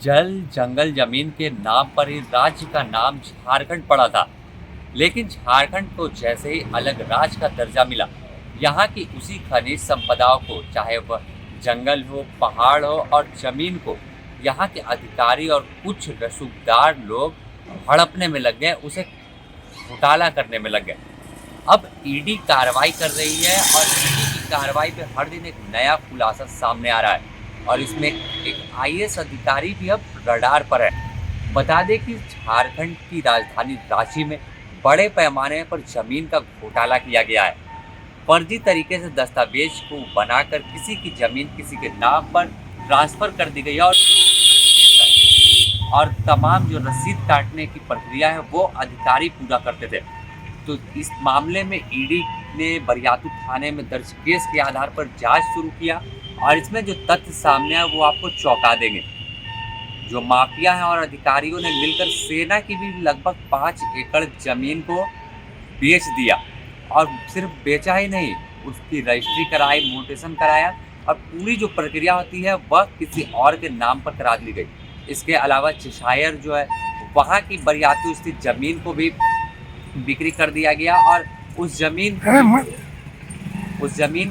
जल जंगल जमीन के नाम पर ही राज्य का नाम झारखंड पड़ा था। लेकिन झारखंड को जैसे ही अलग राज्य का दर्जा मिला, यहाँ की उसी खनिज संपदाओं को, चाहे वह जंगल हो, पहाड़ हो और जमीन को, यहाँ के अधिकारी और कुछ रसूखदार लोग हड़पने में लग गए, उसे घोटाला करने में लग गए। अब ईडी कार्रवाई कर रही है और ईडी की कार्रवाई पे हर दिन एक नया खुलासा सामने आ रहा है और इसमें एक आईएएस अधिकारी भी अब रडार पर है। बता दें कि झारखंड की राजधानी रांची में बड़े पैमाने पर जमीन का घोटाला किया गया है। फर्जी तरीके से दस्तावेज को बनाकर किसी की जमीन किसी के नाम पर ट्रांसफर कर दी गई है और तमाम जो रसीद काटने की प्रक्रिया है वो अधिकारी पूरा करते थे। तो इस मामले में ईडी ने बरियातू थाने में दर्ज केस के आधार पर जांच शुरू किया और इसमें जो तथ्य सामने आए वो आपको चौंका देंगे। जो माफिया हैं और अधिकारियों ने मिलकर सेना की भी लगभग 5 एकड़ जमीन को बेच दिया और सिर्फ बेचा ही नहीं, उसकी रजिस्ट्री कराई, म्यूटेशन कराया और पूरी जो प्रक्रिया होती है वह किसी और के नाम पर करा दी गई। इसके अलावा चेशायर जो है वहाँ की बरियातू स्थित जमीन को भी बिक्री कर दिया गया और उस जमीन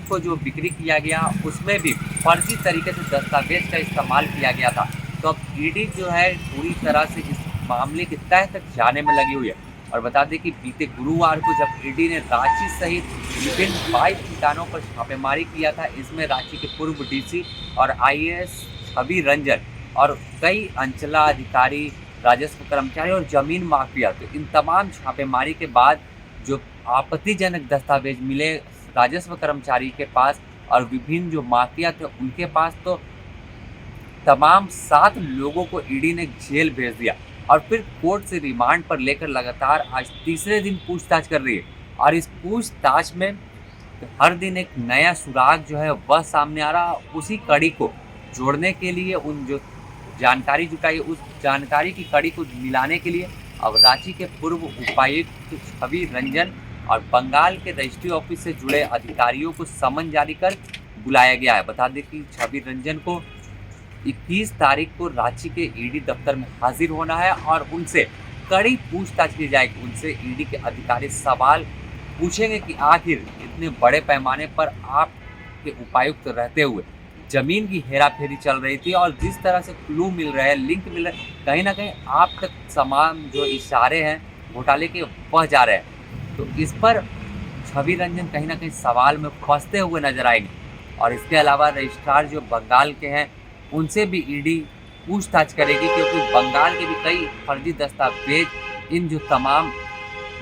को जो बिक्री किया गया उसमें भी फर्जी तरीके से दस्तावेज का इस्तेमाल किया गया था। तो अब ईडी जो है पूरी तरह से इस मामले की तह तक जाने में लगी हुई है। और बता दें कि बीते गुरुवार को जब ईडी ने रांची सहित विभिन्न 22 ठिकानों पर छापेमारी किया था, इसमें रांची के पूर्व डीसी और आईएएस छवि रंजन और कई अंचला अधिकारी, राजस्व कर्मचारी और जमीन माफिया, तो इन तमाम छापेमारी के बाद जो आपत्तिजनक दस्तावेज मिले राजस्व कर्मचारी के पास और विभिन्न जो माफिया थे उनके पास, तो तमाम 7 लोगों को ईडी ने जेल भेज दिया और फिर कोर्ट से रिमांड पर लेकर लगातार आज तीसरे दिन पूछताछ कर रही है। और इस पूछताछ में हर दिन एक नया सुराग जो है वह सामने आ रहा। उसी कड़ी को जोड़ने के लिए, उन जो जानकारी जुटाई उस जानकारी की कड़ी को मिलाने के लिए अब रांची के पूर्व उपायुक्त छवि रंजन और बंगाल के रजिस्ट्री ऑफिस से जुड़े अधिकारियों को समन जारी कर बुलाया गया है। बता दें कि छवि रंजन को 21 तारीख को रांची के ईडी दफ्तर में हाजिर होना है और उनसे कड़ी पूछताछ की जाएगी। उनसे ईडी के अधिकारी सवाल पूछेंगे कि आखिर इतने बड़े पैमाने पर आपके उपायुक्त रहते हुए जमीन की हेराफेरी चल रही थी और जिस तरह से क्लू मिल रहे हैं, लिंक मिल रहे हैं, कहीं ना कहीं आप तक तमाम जो इशारे हैं घोटाले के वह जा रहे हैं। तो इस पर छवि रंजन कहीं ना कहीं सवाल में फंसते हुए नजर आएंगे। और इसके अलावा रजिस्ट्रार जो बंगाल के हैं उनसे भी ईडी पूछताछ करेगी, क्योंकि बंगाल के भी कई फर्जी दस्तावेज इन जो तमाम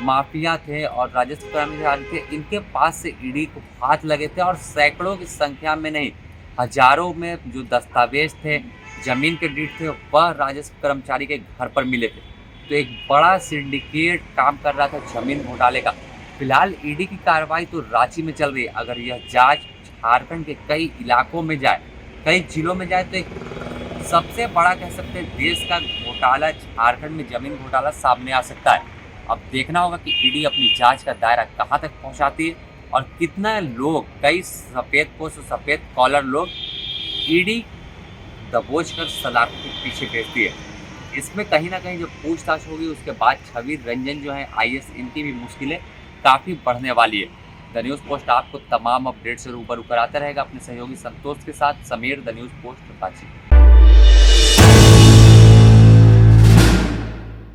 माफिया थे और राजस्व कर्मचारी थे इनके पास से ईडी को हाथ लगे थे और सैकड़ों की संख्या में नहीं, हजारों में जो दस्तावेज थे, जमीन के डीड थे, वह राजस्व कर्मचारी के घर पर मिले थे। तो एक बड़ा सिंडिकेट काम कर रहा था जमीन घोटाले का। फिलहाल ईडी की कार्रवाई तो रांची में चल रही है। अगर यह जांच झारखंड के कई इलाकों में जाए, कई जिलों में जाए, तो एक सबसे बड़ा कह सकते हैं देश का घोटाला, झारखंड में जमीन घोटाला सामने आ सकता है। अब देखना होगा कि ईडी अपनी जांच का दायरा कहाँ तक पहुँचाती है और कितना लोग, कई सफ़ेद पोस्ट, सफ़ेद कॉलर लोग ईडी दबोच कर सलाखों के पीछे भेजती है। इसमें कहीं ना कहीं जो पूछताछ होगी उसके बाद छवि रंजन जो है आईएएस, इनकी भी मुश्किलें काफ़ी बढ़ने वाली है। द न्यूज़ पोस्ट आपको तमाम अपडेट से रूबरू कराता रहेगा अपने सहयोगी संतोष के साथ। Sameer, the news post, Ranchi.